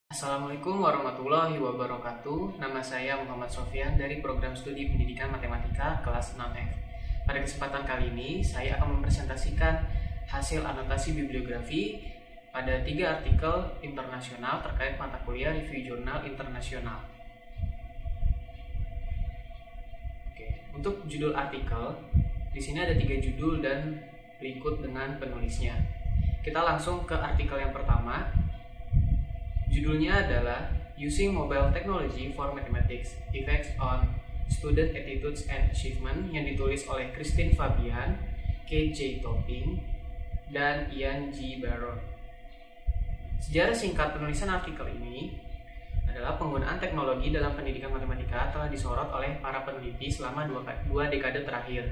Assalamualaikum warahmatullahi wabarakatuh. Nama saya Muhammad Sofyan dari Program Studi Pendidikan Matematika kelas 6F. Pada kesempatan kali ini, saya akan mempresentasikan hasil anotasi bibliografi pada 3 artikel internasional terkait mata kuliah review jurnal internasional. Untuk judul artikel, di sini ada 3 judul dan berikut dengan penulisnya. Kita langsung ke artikel yang pertama. Judulnya adalah Using Mobile Technology for Mathematics, Effects on Student Attitudes and Achievement, yang ditulis oleh Christine Fabian, K.J. Topping, dan Ian G. Barron. Sejarah singkat penulisan artikel ini adalah penggunaan teknologi dalam pendidikan matematika telah disorot oleh para peneliti selama 2 dekade terakhir.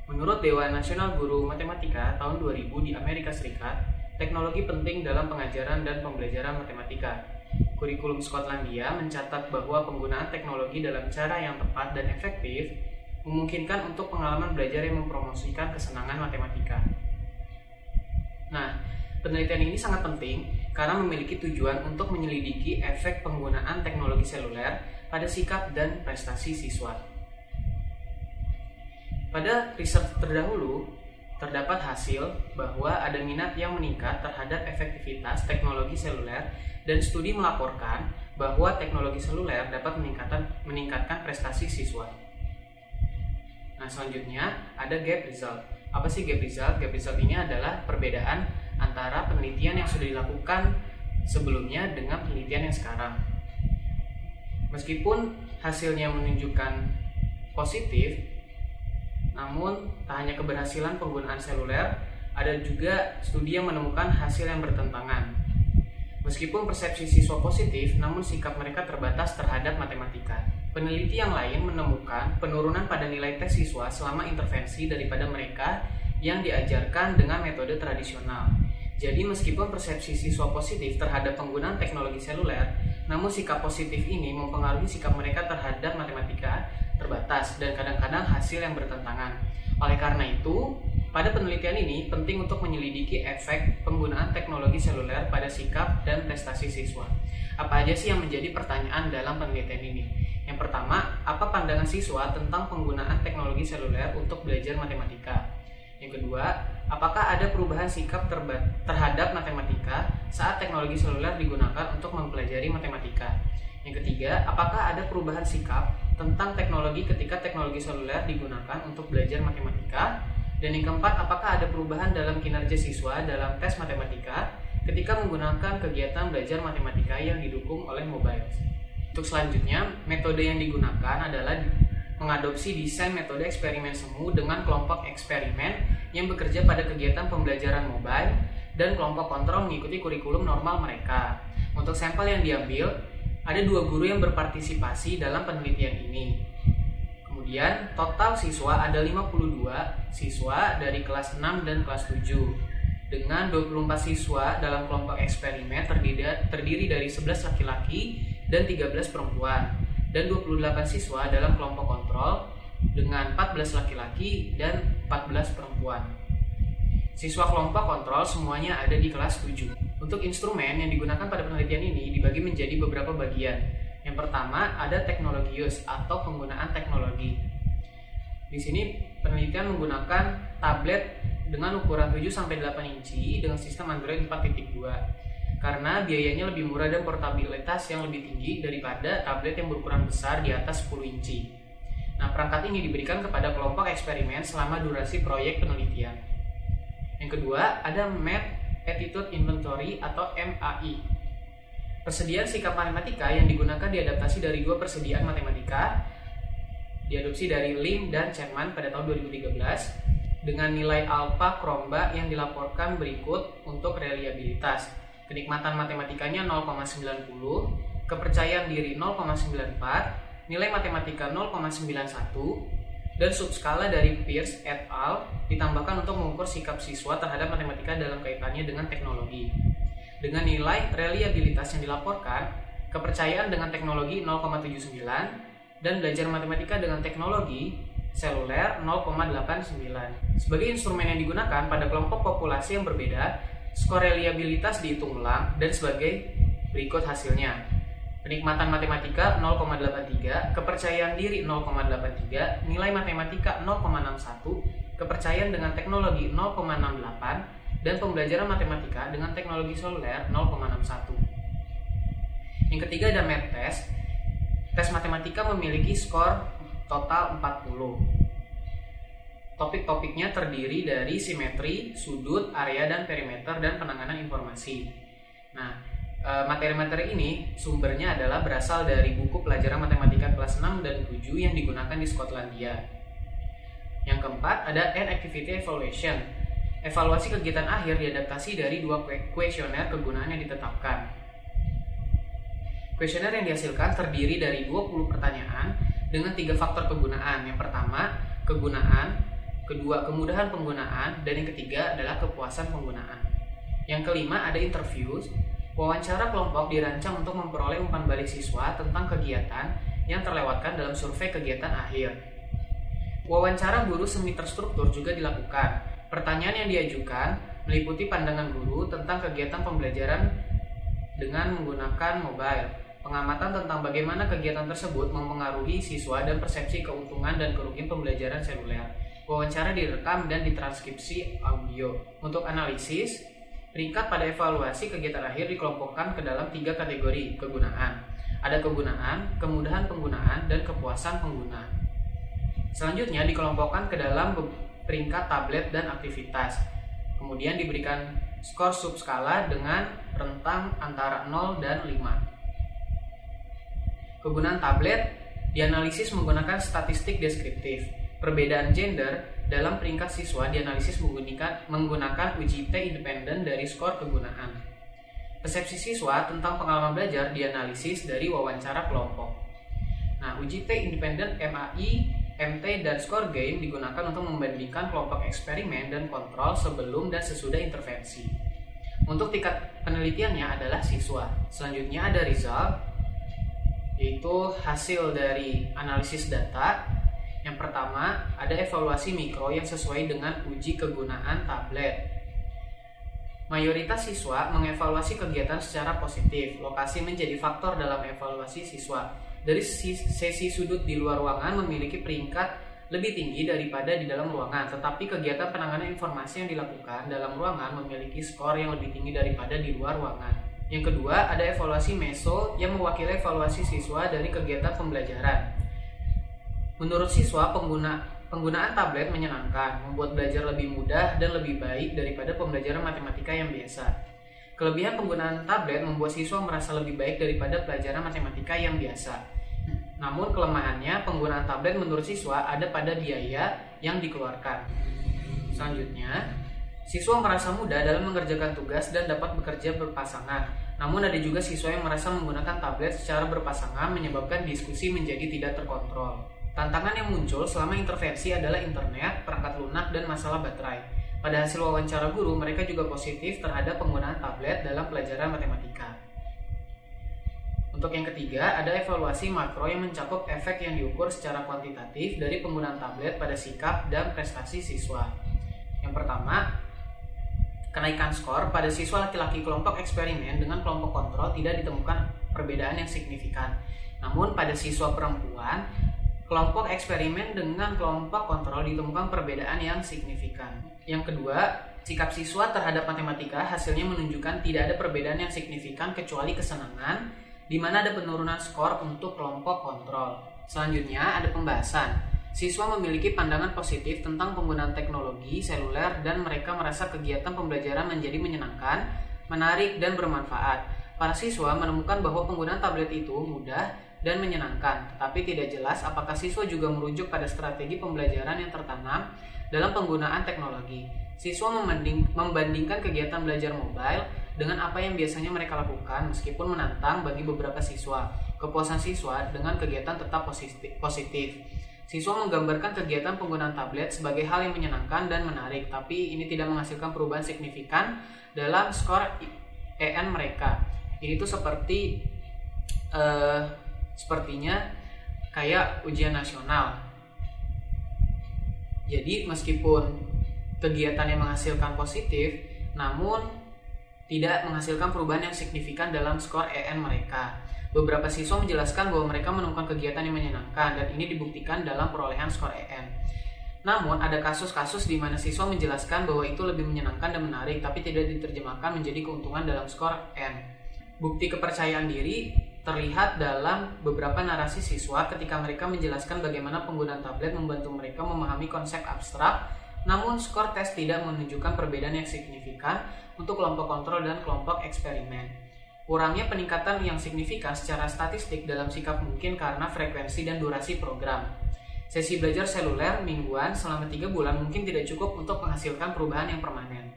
Menurut Dewan Nasional Guru Matematika tahun 2000 di Amerika Serikat, teknologi penting dalam pengajaran dan pembelajaran matematika. Kurikulum Skotlandia mencatat bahwa penggunaan teknologi dalam cara yang tepat dan efektif memungkinkan untuk pengalaman belajar yang mempromosikan kesenangan matematika. Nah, penelitian ini sangat penting karena memiliki tujuan untuk menyelidiki efek penggunaan teknologi seluler pada sikap dan prestasi siswa. Pada riset terdahulu, terdapat hasil bahwa ada minat yang meningkat terhadap efektivitas teknologi seluler dan studi melaporkan bahwa teknologi seluler dapat meningkatkan prestasi siswa. Nah, selanjutnya ada gap result. Apa sih gap result? Gap result ini adalah perbedaan antara penelitian yang sudah dilakukan sebelumnya dengan penelitian yang sekarang. Meskipun hasilnya menunjukkan positif, namun, tak hanya keberhasilan penggunaan seluler, ada juga studi yang menemukan hasil yang bertentangan. Meskipun persepsi siswa positif, namun sikap mereka terbatas terhadap matematika. Peneliti yang lain menemukan penurunan pada nilai tes siswa selama intervensi daripada mereka yang diajarkan dengan metode tradisional. Jadi, meskipun persepsi siswa positif terhadap penggunaan teknologi seluler, namun sikap positif ini mempengaruhi sikap mereka terhadap matematika terbatas dan kadang-kadang hasil yang bertentangan. Oleh karena itu, pada penelitian ini penting untuk menyelidiki efek penggunaan teknologi seluler pada sikap dan prestasi siswa. Apa aja sih yang menjadi pertanyaan dalam penelitian ini? Yang pertama, apa pandangan siswa tentang penggunaan teknologi seluler untuk belajar matematika? Yang kedua, apakah ada perubahan sikap terhadap matematika saat teknologi seluler digunakan untuk mempelajari matematika? Yang ketiga, apakah ada perubahan sikap tentang teknologi ketika teknologi seluler digunakan untuk belajar matematika? Dan yang keempat, apakah ada perubahan dalam kinerja siswa dalam tes matematika ketika menggunakan kegiatan belajar matematika yang didukung oleh mobile? Untuk selanjutnya, metode yang digunakan adalah mengadopsi desain metode eksperimen semu dengan kelompok eksperimen yang bekerja pada kegiatan pembelajaran mobile dan kelompok kontrol mengikuti kurikulum normal mereka. Untuk sampel yang diambil, ada 2 guru yang berpartisipasi dalam penelitian ini. Kemudian total siswa ada 52 siswa dari kelas 6 dan kelas 7. Dengan 24 siswa dalam kelompok eksperimen terdiri dari 11 laki-laki dan 13 perempuan. Dan 28 siswa dalam kelompok kontrol dengan 14 laki-laki dan 14 perempuan. Siswa kelompok kontrol semuanya ada di kelas 7. Untuk instrumen yang digunakan pada penelitian ini dibagi menjadi beberapa bagian. Yang pertama ada teknologi use atau penggunaan teknologi. Di sini penelitian menggunakan tablet dengan ukuran 7-8 inci dengan sistem Android 4.2 karena biayanya lebih murah dan portabilitas yang lebih tinggi daripada tablet yang berukuran besar di atas 10 inci. Nah, perangkat ini diberikan kepada kelompok eksperimen selama durasi proyek penelitian. Yang kedua ada Math Attitude Inventory atau MAI. Persediaan sikap matematika yang digunakan diadaptasi dari 2 persediaan matematika, diadopsi dari Lim dan Chapman pada tahun 2013 dengan nilai alpha Kromba yang dilaporkan berikut untuk reliabilitas. Kenikmatan matematikanya 0,90, kepercayaan diri 0,94, nilai matematika 0,91, dan subskala dari Pierce et al. Ditambahkan untuk mengukur sikap siswa terhadap matematika dalam kaitannya dengan teknologi. Dengan nilai reliabilitas yang dilaporkan, kepercayaan dengan teknologi 0,79, dan belajar matematika dengan teknologi seluler 0,89. Sebagai instrumen yang digunakan pada kelompok populasi yang berbeda, skor reliabilitas dihitung ulang dan sebagai berikut hasilnya. Penikmatan matematika 0,83, kepercayaan diri 0,83, nilai matematika 0,61, kepercayaan dengan teknologi 0,68, dan pembelajaran matematika dengan teknologi seluler 0,61. Yang ketiga ada math test. Tes matematika memiliki skor total 40. Topik-topiknya terdiri dari simetri, sudut, area, dan perimeter, dan penanganan informasi. Nah, materi-materi ini sumbernya adalah berasal dari buku pelajaran matematika kelas 6 dan 7 yang digunakan di Skotlandia. Yang keempat ada End Activity Evaluation. Evaluasi kegiatan akhir diadaptasi dari 2 kuesioner kegunaan yang ditetapkan. Kuesioner yang dihasilkan terdiri dari 20 pertanyaan dengan 3 faktor kegunaan. Yang pertama, kegunaan, kedua, kemudahan penggunaan, dan yang ketiga adalah kepuasan penggunaan. Yang kelima ada interviews. Wawancara kelompok dirancang untuk memperoleh umpan balik siswa tentang kegiatan yang terlewatkan dalam survei kegiatan akhir. Wawancara guru semi terstruktur juga dilakukan. Pertanyaan yang diajukan meliputi pandangan guru tentang kegiatan pembelajaran dengan menggunakan mobile, pengamatan tentang bagaimana kegiatan tersebut mempengaruhi siswa dan persepsi keuntungan dan kerugian pembelajaran seluler. Wawancara direkam dan ditranskripsi audio. Untuk analisis, peringkat pada evaluasi kegiatan akhir dikelompokkan ke dalam 3 kategori kegunaan. Ada kegunaan, kemudahan penggunaan, dan kepuasan pengguna. Selanjutnya dikelompokkan ke dalam peringkat tablet dan aktivitas. Kemudian diberikan skor subskala dengan rentang antara 0 dan 5. Kegunaan tablet dianalisis menggunakan statistik deskriptif. Perbedaan gender dalam peringkat siswa dianalisis menggunakan uji T independen dari skor kegunaan. Persepsi siswa tentang pengalaman belajar dianalisis dari wawancara kelompok. Nah, uji T independen MAI, MT, dan skor game digunakan untuk membandingkan kelompok eksperimen dan kontrol sebelum dan sesudah intervensi. Untuk tingkat penelitiannya adalah siswa. Selanjutnya ada result, yaitu hasil dari analisis data. Yang pertama, ada evaluasi mikro yang sesuai dengan uji kegunaan tablet. Mayoritas siswa mengevaluasi kegiatan secara positif. Lokasi menjadi faktor dalam evaluasi siswa. Dari sesi sudut di luar ruangan memiliki peringkat lebih tinggi daripada di dalam ruangan, tetapi kegiatan penanganan informasi yang dilakukan dalam ruangan memiliki skor yang lebih tinggi daripada di luar ruangan. Yang kedua, ada evaluasi meso yang mewakili evaluasi siswa dari kegiatan pembelajaran. Menurut siswa, penggunaan tablet menyenangkan, membuat belajar lebih mudah dan lebih baik daripada pembelajaran matematika yang biasa. Kelebihan penggunaan tablet membuat siswa merasa lebih baik daripada pelajaran matematika yang biasa. Namun kelemahannya, penggunaan tablet menurut siswa ada pada biaya yang dikeluarkan. Selanjutnya, siswa merasa mudah dalam mengerjakan tugas dan dapat bekerja berpasangan. Namun ada juga siswa yang merasa menggunakan tablet secara berpasangan menyebabkan diskusi menjadi tidak terkontrol. Tantangan yang muncul selama intervensi adalah internet, perangkat lunak, dan masalah baterai. Pada hasil wawancara guru, mereka juga positif terhadap penggunaan tablet dalam pelajaran matematika. Untuk yang ketiga, ada evaluasi makro yang mencakup efek yang diukur secara kuantitatif dari penggunaan tablet pada sikap dan prestasi siswa. Yang pertama, kenaikan skor pada siswa laki-laki kelompok eksperimen dengan kelompok kontrol tidak ditemukan perbedaan yang signifikan. Namun pada siswa perempuan, kelompok eksperimen dengan kelompok kontrol ditemukan perbedaan yang signifikan. Yang kedua, sikap siswa terhadap matematika hasilnya menunjukkan tidak ada perbedaan yang signifikan kecuali kesenangan, di mana ada penurunan skor untuk kelompok kontrol. Selanjutnya ada pembahasan. Siswa memiliki pandangan positif tentang penggunaan teknologi seluler dan mereka merasa kegiatan pembelajaran menjadi menyenangkan, menarik, dan bermanfaat. Para siswa menemukan bahwa penggunaan tablet itu mudah dan menyenangkan, tetapi tidak jelas apakah siswa juga merujuk pada strategi pembelajaran yang tertanam dalam penggunaan teknologi. Siswa membandingkan kegiatan belajar mobile dengan apa yang biasanya mereka lakukan meskipun menantang bagi beberapa siswa. Kepuasan siswa dengan kegiatan tetap positif. Siswa menggambarkan kegiatan penggunaan tablet sebagai hal yang menyenangkan dan menarik, tapi ini tidak menghasilkan perubahan signifikan dalam skor EN mereka. Ini tuh sepertinya kayak ujian nasional. Jadi meskipun kegiatannya menghasilkan positif, namun tidak menghasilkan perubahan yang signifikan dalam skor EN mereka. Beberapa siswa menjelaskan bahwa mereka menemukan kegiatan yang menyenangkan dan ini dibuktikan dalam perolehan skor EN. Namun ada kasus-kasus di mana siswa menjelaskan bahwa itu lebih menyenangkan dan menarik tapi tidak diterjemahkan menjadi keuntungan dalam skor N. Bukti kepercayaan diri terlihat dalam beberapa narasi siswa ketika mereka menjelaskan bagaimana penggunaan tablet membantu mereka memahami konsep abstrak, namun skor tes tidak menunjukkan perbedaan yang signifikan untuk kelompok kontrol dan kelompok eksperimen. Kurangnya peningkatan yang signifikan secara statistik dalam sikap mungkin karena frekuensi dan durasi program. Sesi belajar seluler mingguan selama 3 bulan mungkin tidak cukup untuk menghasilkan perubahan yang permanen.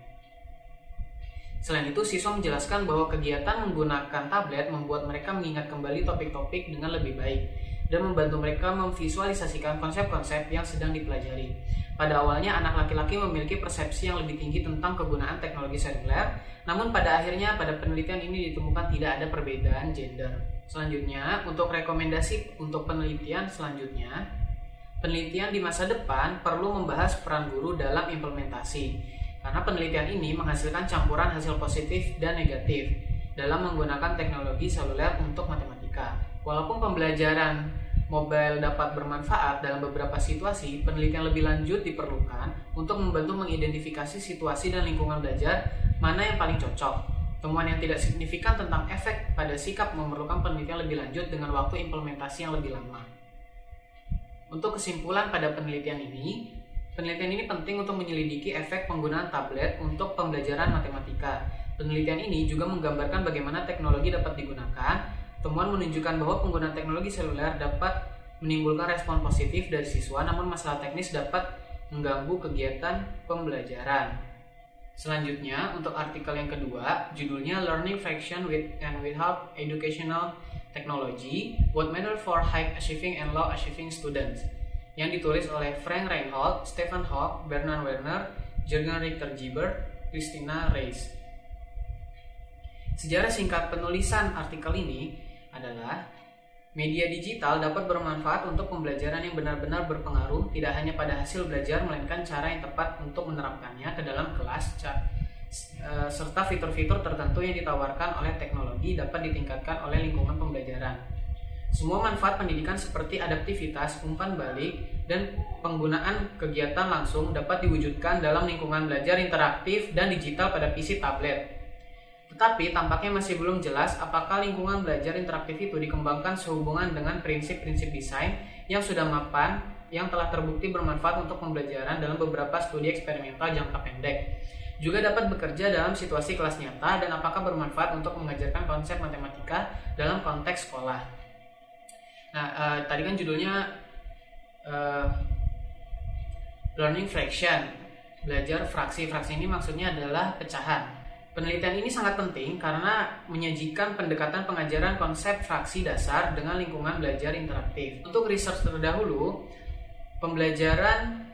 Selain itu, siswa menjelaskan bahwa kegiatan menggunakan tablet membuat mereka mengingat kembali topik-topik dengan lebih baik dan membantu mereka memvisualisasikan konsep-konsep yang sedang dipelajari. Pada awalnya, anak laki-laki memiliki persepsi yang lebih tinggi tentang kegunaan teknologi seluler, namun pada akhirnya pada penelitian ini ditemukan tidak ada perbedaan gender. Selanjutnya, untuk rekomendasi untuk penelitian selanjutnya, penelitian di masa depan perlu membahas peran guru dalam implementasi, karena penelitian ini menghasilkan campuran hasil positif dan negatif dalam menggunakan teknologi seluler untuk matematika. Walaupun pembelajaran mobile dapat bermanfaat dalam beberapa situasi, penelitian lebih lanjut diperlukan untuk membantu mengidentifikasi situasi dan lingkungan belajar mana yang paling cocok. Temuan yang tidak signifikan tentang efek pada sikap memerlukan penelitian lebih lanjut dengan waktu implementasi yang lebih lama. Untuk kesimpulan pada penelitian ini penting untuk menyelidiki efek penggunaan tablet untuk pembelajaran matematika. Penelitian ini juga menggambarkan bagaimana teknologi dapat digunakan. Temuan menunjukkan bahwa penggunaan teknologi seluler dapat menimbulkan respon positif dari siswa, namun masalah teknis dapat mengganggu kegiatan pembelajaran. Selanjutnya, untuk artikel yang kedua, judulnya Learning Fraction with and Without Educational Technology, What Matter for High Achieving and Low Achieving Students, yang ditulis oleh Frank Reinhold, Stephen Hawk, Bernard Werner, Jürgen Richter-Gieber, Christina Reis. Sejarah singkat penulisan artikel ini adalah media digital dapat bermanfaat untuk pembelajaran yang benar-benar berpengaruh tidak hanya pada hasil belajar melainkan cara yang tepat untuk menerapkannya ke dalam kelas, serta fitur-fitur tertentu yang ditawarkan oleh teknologi dapat ditingkatkan oleh lingkungan pembelajaran. Semua manfaat pendidikan seperti adaptivitas, umpan balik, dan penggunaan kegiatan langsung dapat diwujudkan dalam lingkungan belajar interaktif dan digital pada PC tablet. Tetapi tampaknya masih belum jelas apakah lingkungan belajar interaktif itu dikembangkan sehubungan dengan prinsip-prinsip desain yang sudah mapan yang telah terbukti bermanfaat untuk pembelajaran dalam beberapa studi eksperimental jangka pendek. Juga dapat bekerja dalam situasi kelas nyata dan apakah bermanfaat untuk mengajarkan konsep matematika dalam konteks sekolah. Nah, tadi kan judulnya Learning Fraction, belajar fraksi. Fraksi ini maksudnya adalah pecahan. Penelitian ini sangat penting karena menyajikan pendekatan pengajaran konsep fraksi dasar dengan lingkungan belajar interaktif. Untuk research terdahulu, pembelajaran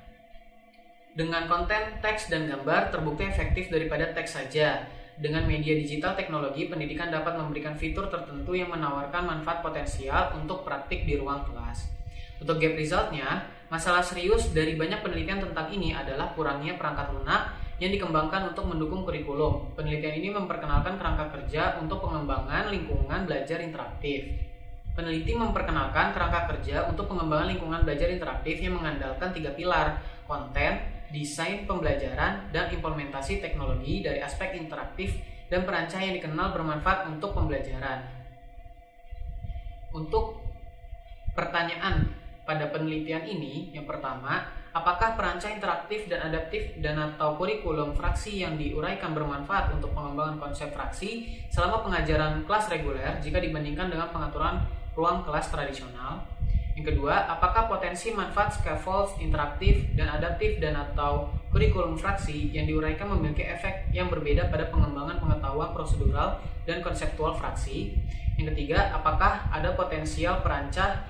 dengan konten teks dan gambar terbukti efektif daripada teks saja. Dengan media digital teknologi, pendidikan dapat memberikan fitur tertentu yang menawarkan manfaat potensial untuk praktik di ruang kelas. Untuk gap resultnya, masalah serius dari banyak penelitian tentang ini adalah kurangnya perangkat lunak yang dikembangkan untuk mendukung kurikulum. Penelitian ini memperkenalkan kerangka kerja untuk pengembangan lingkungan belajar interaktif. Peneliti memperkenalkan kerangka kerja untuk pengembangan lingkungan belajar interaktif yang mengandalkan 3 pilar: konten, desain pembelajaran, dan implementasi teknologi dari aspek interaktif dan perancang yang dikenal bermanfaat untuk pembelajaran. Untuk pertanyaan pada penelitian ini, yang pertama, apakah perancang interaktif dan adaptif dan atau kurikulum fraksi yang diuraikan bermanfaat untuk pengembangan konsep fraksi selama pengajaran kelas reguler jika dibandingkan dengan pengaturan ruang kelas tradisional? Yang kedua, apakah potensi manfaat scaffold interaktif dan adaptif dan atau kurikulum fraksi yang diuraikan memiliki efek yang berbeda pada pengembangan pengetahuan prosedural dan konseptual fraksi? Yang ketiga, apakah ada potensial perancah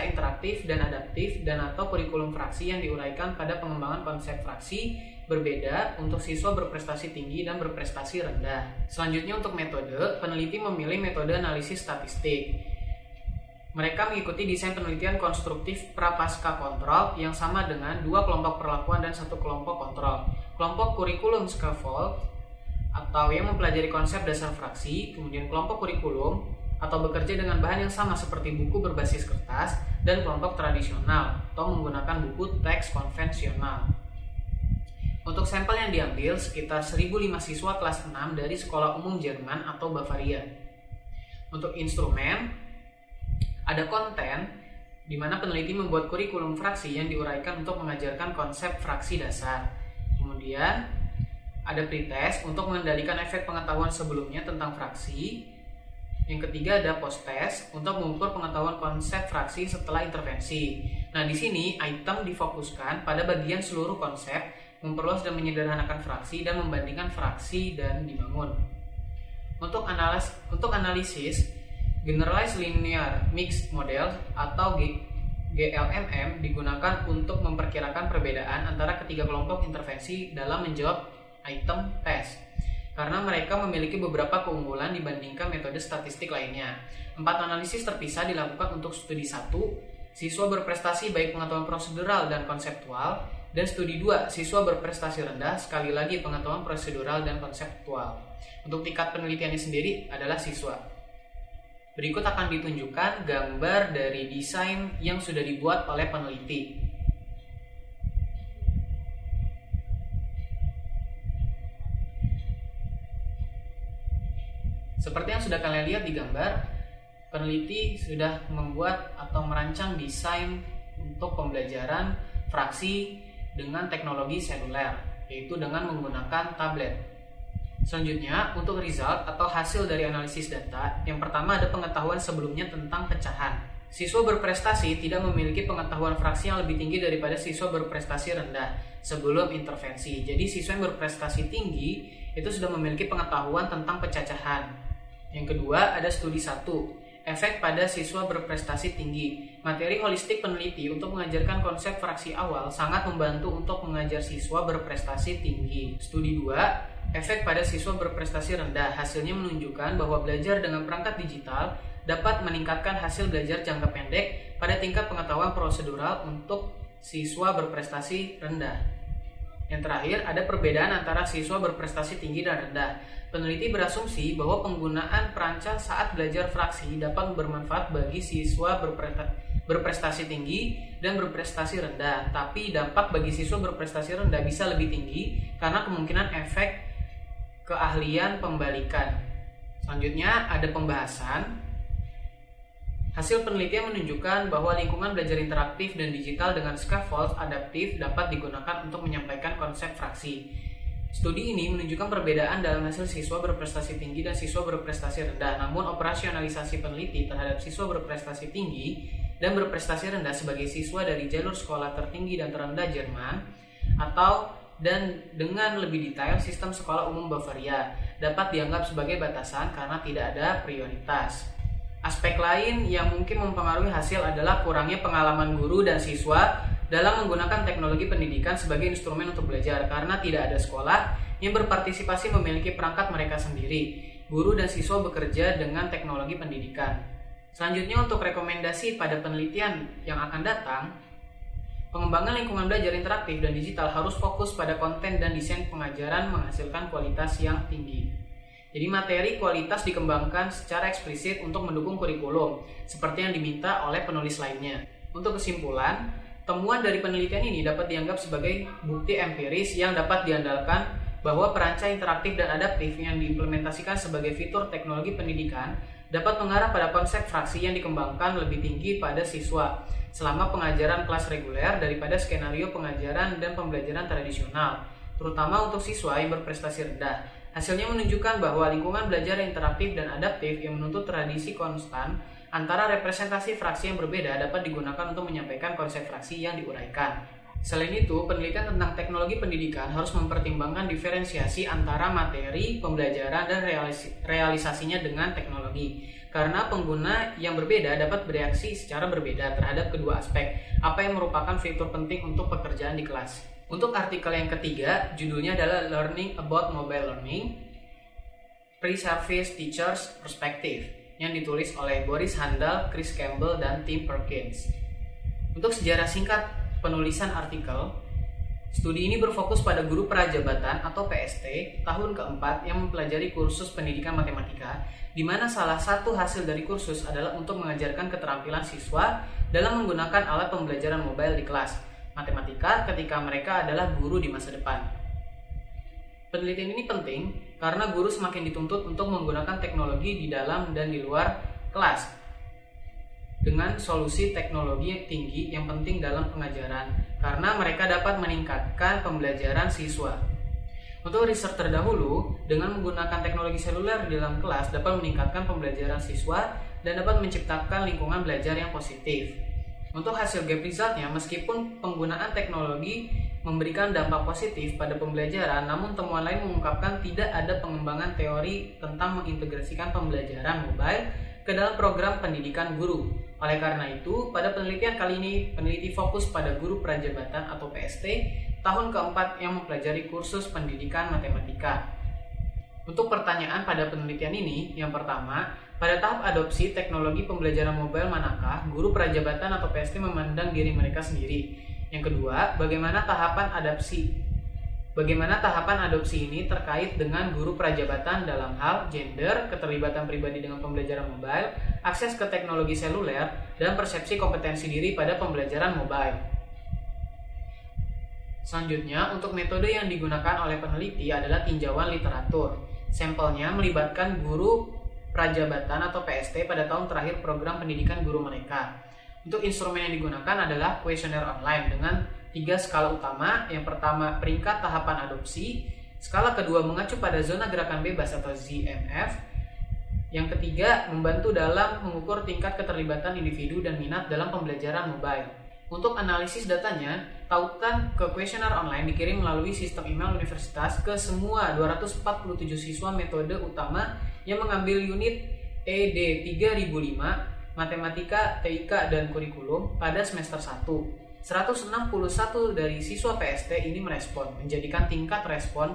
interaktif dan adaptif dan atau kurikulum fraksi yang diuraikan pada pengembangan konsep fraksi berbeda untuk siswa berprestasi tinggi dan berprestasi rendah. Selanjutnya untuk metode, peneliti memilih metode analisis statistik. Mereka mengikuti desain penelitian konstruktif prapaskah kontrol yang sama dengan 2 kelompok perlakuan dan 1 kelompok kontrol. Kelompok kurikulum scaffold atau yang mempelajari konsep dasar fraksi, kemudian kelompok kurikulum atau bekerja dengan bahan yang sama seperti buku berbasis kertas, dan kelompok tradisional atau menggunakan buku teks konvensional. Untuk sampel yang diambil sekitar 1.005 siswa kelas 6 dari sekolah umum Jerman atau Bavaria. Untuk instrumen, ada konten di mana peneliti membuat kurikulum fraksi yang diuraikan untuk mengajarkan konsep fraksi dasar. Kemudian ada pretest untuk mengendalikan efek pengetahuan sebelumnya tentang fraksi. Yang ketiga ada post-test untuk mengukur pengetahuan konsep fraksi setelah intervensi. Nah, di sini item difokuskan pada bagian seluruh konsep, memperluas dan menyederhanakan fraksi dan membandingkan fraksi dan dibangun. Untuk analisis Generalized Linear Mixed Model atau GLMM digunakan untuk memperkirakan perbedaan antara ketiga kelompok intervensi dalam menjawab item test, karena mereka memiliki beberapa keunggulan dibandingkan metode statistik lainnya. 4 analisis terpisah dilakukan untuk studi 1, siswa berprestasi baik pengetahuan prosedural dan konseptual, dan studi 2, siswa berprestasi rendah, sekali lagi pengetahuan prosedural dan konseptual. Untuk tingkat penelitiannya sendiri adalah siswa. Berikut akan ditunjukkan gambar dari desain yang sudah dibuat oleh peneliti. Seperti yang sudah kalian lihat di gambar, peneliti sudah membuat atau merancang desain untuk pembelajaran fraksi dengan teknologi seluler, yaitu dengan menggunakan tablet. Selanjutnya, untuk result atau hasil dari analisis data, yang pertama ada pengetahuan sebelumnya tentang pecahan. Siswa berprestasi tidak memiliki pengetahuan fraksi yang lebih tinggi daripada siswa berprestasi rendah sebelum intervensi. Jadi siswa yang berprestasi tinggi itu sudah memiliki pengetahuan tentang pecacahan. Yang kedua ada studi 1, efek pada siswa berprestasi tinggi. Materi holistik peneliti untuk mengajarkan konsep fraksi awal sangat membantu untuk mengajar siswa berprestasi tinggi. Studi 2, efek pada siswa berprestasi rendah. Hasilnya menunjukkan bahwa belajar dengan perangkat digital dapat meningkatkan hasil belajar jangka pendek pada tingkat pengetahuan prosedural untuk siswa berprestasi rendah. Yang terakhir, ada perbedaan antara siswa berprestasi tinggi dan rendah. Peneliti berasumsi bahwa penggunaan perancang saat belajar fraksi dapat bermanfaat bagi siswa berprestasi tinggi dan berprestasi rendah, tapi dampak bagi siswa berprestasi rendah bisa lebih tinggi karena kemungkinan efek keahlian pembalikan. Selanjutnya ada pembahasan. Hasil penelitian menunjukkan bahwa lingkungan belajar interaktif dan digital dengan scaffold adaptif dapat digunakan untuk menyampaikan konsep fraksi. Studi ini menunjukkan perbedaan dalam hasil siswa berprestasi tinggi dan siswa berprestasi rendah, namun operasionalisasi peneliti terhadap siswa berprestasi tinggi dan berprestasi rendah sebagai siswa dari jalur sekolah tertinggi dan terendah Jerman dan dengan lebih detail sistem sekolah umum Bavaria dapat dianggap sebagai batasan karena tidak ada prioritas. Aspek lain yang mungkin mempengaruhi hasil adalah kurangnya pengalaman guru dan siswa dalam menggunakan teknologi pendidikan sebagai instrumen untuk belajar karena tidak ada sekolah yang berpartisipasi memiliki perangkat mereka sendiri. Guru dan siswa bekerja dengan teknologi pendidikan. Selanjutnya untuk rekomendasi pada penelitian yang akan datang, pengembangan lingkungan belajar interaktif dan digital harus fokus pada konten dan desain pengajaran menghasilkan kualitas yang tinggi. Jadi materi kualitas dikembangkan secara eksplisit untuk mendukung kurikulum, seperti yang diminta oleh penulis lainnya. Untuk kesimpulan, temuan dari penelitian ini dapat dianggap sebagai bukti empiris yang dapat diandalkan bahwa perancang interaktif dan adaptif yang diimplementasikan sebagai fitur teknologi pendidikan dapat mengarah pada konsep fraksi yang dikembangkan lebih tinggi pada siswa selama pengajaran kelas reguler daripada skenario pengajaran dan pembelajaran tradisional, terutama untuk siswa yang berprestasi rendah. Hasilnya menunjukkan bahwa lingkungan belajar interaktif dan adaptif yang menuntut tradisi konstan antara representasi fraksi yang berbeda dapat digunakan untuk menyampaikan konsep fraksi yang diuraikan. Selain itu, penelitian tentang teknologi pendidikan harus mempertimbangkan diferensiasi antara materi, pembelajaran, dan realisasinya dengan teknologi. Karena pengguna yang berbeda dapat bereaksi secara berbeda terhadap kedua aspek, apa yang merupakan fitur penting untuk pekerjaan di kelas. Untuk artikel yang ketiga, judulnya adalah Learning About Mobile Learning, Pre-Service Teachers Perspective. yang ditulis oleh Boris Handel, Chris Campbell, dan Tim Perkins. Untuk sejarah singkat penulisan artikel, studi ini berfokus pada guru prajabatan atau PST tahun keempat yang mempelajari kursus pendidikan matematika, di mana salah satu hasil dari kursus adalah untuk mengajarkan keterampilan siswa dalam menggunakan alat pembelajaran mobile di kelas matematika ketika mereka adalah guru di masa depan. Penelitian ini penting karena guru semakin dituntut untuk menggunakan teknologi di dalam dan di luar kelas dengan solusi teknologi yang tinggi yang penting dalam pengajaran karena mereka dapat meningkatkan pembelajaran siswa. Untuk riset terdahulu, dengan menggunakan teknologi seluler di dalam kelas dapat meningkatkan pembelajaran siswa dan dapat menciptakan lingkungan belajar yang positif. Untuk hasil gap resultnya, meskipun penggunaan teknologi memberikan dampak positif pada pembelajaran, namun temuan lain mengungkapkan tidak ada pengembangan teori tentang mengintegrasikan pembelajaran mobile ke dalam program pendidikan guru. Oleh karena itu, pada penelitian kali ini, peneliti fokus pada guru prajabatan atau PST tahun keempat yang mempelajari kursus pendidikan matematika. Untuk pertanyaan pada penelitian ini, yang pertama, pada tahap adopsi teknologi pembelajaran mobile manakah guru prajabatan atau PST memandang diri mereka sendiri? Yang kedua, bagaimana tahapan adopsi? Bagaimana tahapan adopsi ini terkait dengan guru prajabatan dalam hal gender, keterlibatan pribadi dengan pembelajaran mobile, akses ke teknologi seluler, dan persepsi kompetensi diri pada pembelajaran mobile. Selanjutnya, untuk metode yang digunakan oleh peneliti adalah tinjauan literatur. Sampelnya melibatkan guru prajabatan atau PST pada tahun terakhir program pendidikan guru mereka. Untuk instrumen yang digunakan adalah kuesioner online dengan 3 skala utama. Yang pertama, peringkat tahapan adopsi. Skala kedua, mengacu pada zona gerakan bebas atau ZMF. Yang ketiga, membantu dalam mengukur tingkat keterlibatan individu dan minat dalam pembelajaran mobile. Untuk analisis datanya, tautan ke kuesioner online dikirim melalui sistem email universitas ke semua 247 siswa metode utama yang mengambil unit ED 3005, Matematika, TIK, dan Kurikulum pada semester 1. 161 dari siswa PST ini merespon, menjadikan tingkat respon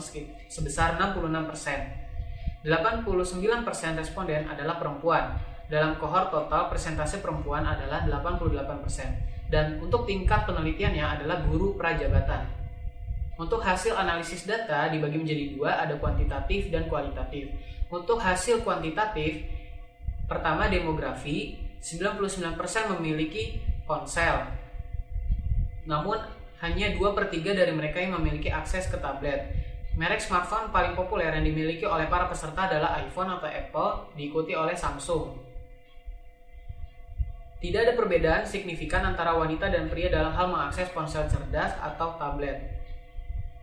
sebesar 66%. 89% responden adalah perempuan. Dalam kohort total, persentase perempuan adalah 88%. Dan untuk tingkat penelitiannya adalah guru prajabatan. Untuk hasil analisis data dibagi menjadi 2, ada kuantitatif dan kualitatif. Untuk hasil kuantitatif, pertama demografi, 99% memiliki ponsel. Namun, hanya 2/3 dari mereka yang memiliki akses ke tablet. Merek smartphone paling populer yang dimiliki oleh para peserta adalah iPhone atau Apple, diikuti oleh Samsung. Tidak ada perbedaan signifikan antara wanita dan pria dalam hal mengakses ponsel cerdas atau tablet.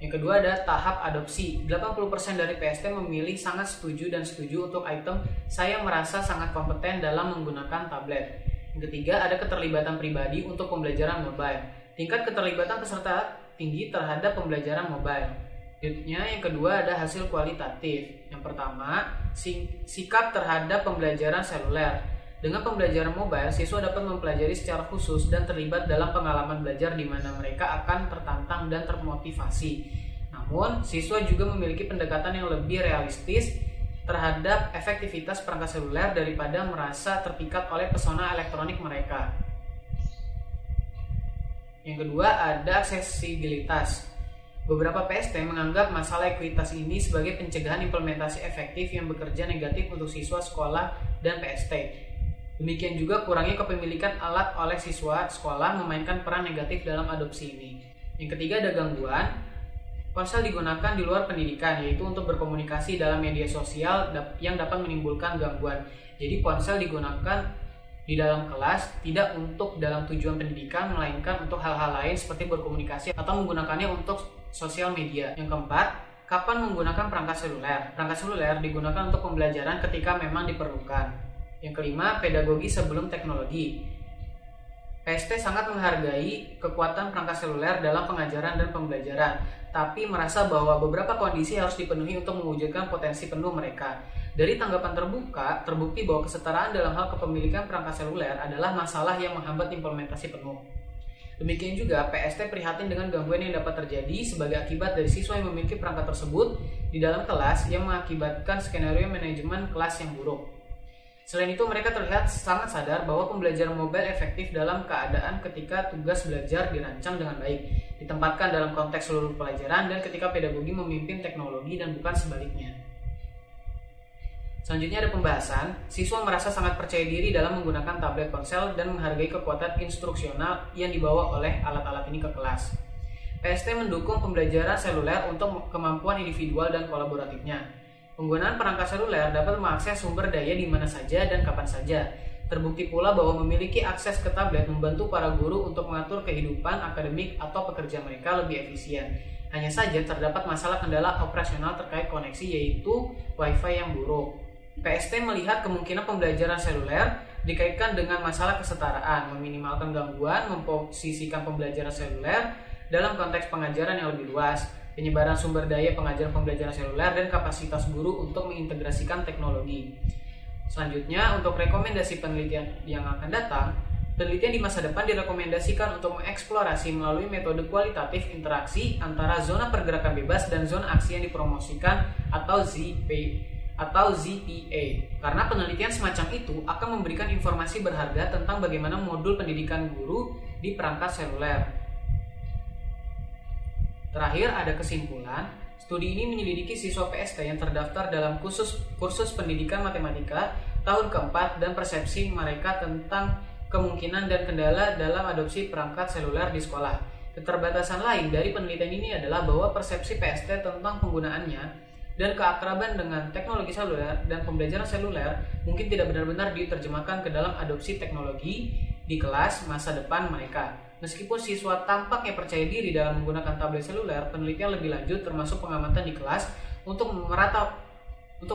Yang kedua ada tahap adopsi. 80% dari PST memilih sangat setuju dan setuju untuk item saya merasa sangat kompeten dalam menggunakan tablet. Yang ketiga ada keterlibatan pribadi untuk pembelajaran mobile. Tingkat keterlibatan peserta tinggi terhadap pembelajaran mobile. Yang kedua ada hasil kualitatif. Yang pertama, sikap terhadap pembelajaran seluler. Dengan pembelajaran mobile, siswa dapat mempelajari secara khusus dan terlibat dalam pengalaman belajar di mana mereka akan tertantang dan termotivasi. Namun, siswa juga memiliki pendekatan yang lebih realistis terhadap efektivitas perangkat seluler daripada merasa terpikat oleh pesona elektronik mereka. Yang kedua ada aksesibilitas. Beberapa PST menganggap masalah ekuitas ini sebagai pencegahan implementasi efektif yang bekerja negatif untuk siswa sekolah dan PST. Demikian juga kurangnya kepemilikan alat oleh siswa sekolah memainkan peran negatif dalam adopsi ini. Yang ketiga ada gangguan. Ponsel digunakan di luar pendidikan, yaitu untuk berkomunikasi dalam media sosial yang dapat menimbulkan gangguan. Jadi ponsel digunakan di dalam kelas tidak untuk dalam tujuan pendidikan, melainkan untuk hal-hal lain seperti berkomunikasi atau menggunakannya untuk sosial media. Yang keempat, kapan menggunakan perangkat seluler? Perangkat seluler digunakan untuk pembelajaran ketika memang diperlukan. Yang kelima, pedagogi sebelum teknologi. PST sangat menghargai kekuatan perangkat seluler dalam pengajaran dan pembelajaran, tapi merasa bahwa beberapa kondisi harus dipenuhi untuk mewujudkan potensi penuh mereka. Dari tanggapan terbuka, terbukti bahwa kesetaraan dalam hal kepemilikan perangkat seluler adalah masalah yang menghambat implementasi penuh. Demikian juga, PST prihatin dengan gangguan yang dapat terjadi sebagai akibat dari siswa yang memiliki perangkat tersebut di dalam kelas yang mengakibatkan skenario manajemen kelas yang buruk. Selain itu, mereka terlihat sangat sadar bahwa pembelajaran mobile efektif dalam keadaan ketika tugas belajar dirancang dengan baik, ditempatkan dalam konteks seluruh pelajaran, dan ketika pedagogi memimpin teknologi dan bukan sebaliknya. Selanjutnya ada pembahasan, siswa merasa sangat percaya diri dalam menggunakan tablet ponsel dan menghargai kekuatan instruksional yang dibawa oleh alat-alat ini ke kelas. PST mendukung pembelajaran seluler untuk kemampuan individual dan kolaboratifnya. Penggunaan perangkat seluler dapat mengakses sumber daya di mana saja dan kapan saja. Terbukti pula bahwa memiliki akses ke tablet membantu para guru untuk mengatur kehidupan akademik atau pekerja mereka lebih efisien. Hanya saja terdapat masalah kendala operasional terkait koneksi, yaitu Wi-Fi yang buruk. PST melihat kemungkinan pembelajaran seluler dikaitkan dengan masalah kesetaraan, meminimalkan gangguan, memposisikan pembelajaran seluler dalam konteks pengajaran yang lebih luas, penyebaran sumber daya pengajaran pembelajaran seluler, dan kapasitas guru untuk mengintegrasikan teknologi. Selanjutnya, untuk rekomendasi penelitian yang akan datang, penelitian di masa depan direkomendasikan untuk mengeksplorasi melalui metode kualitatif interaksi antara zona pergerakan bebas dan zona aksi yang dipromosikan atau ZPA. Karena penelitian semacam itu akan memberikan informasi berharga tentang bagaimana modul pendidikan guru di perangkat seluler. Terakhir, ada kesimpulan. Studi ini menyelidiki siswa PST yang terdaftar dalam kursus pendidikan matematika tahun keempat dan persepsi mereka tentang kemungkinan dan kendala dalam adopsi perangkat seluler di sekolah. Keterbatasan lain dari penelitian ini adalah bahwa persepsi PST tentang penggunaannya dan keakraban dengan teknologi seluler dan pembelajaran seluler mungkin tidak benar-benar diterjemahkan ke dalam adopsi teknologi di kelas masa depan mereka. Meskipun siswa tampaknya percaya diri dalam menggunakan tablet seluler, penelitian lebih lanjut termasuk pengamatan di kelas untuk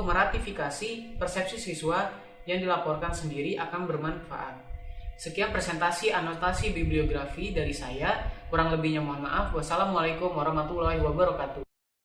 meratifikasi persepsi siswa yang dilaporkan sendiri akan bermanfaat. Sekian presentasi anotasi bibliografi dari saya. Kurang lebihnya mohon maaf. Wassalamualaikum warahmatullahi wabarakatuh.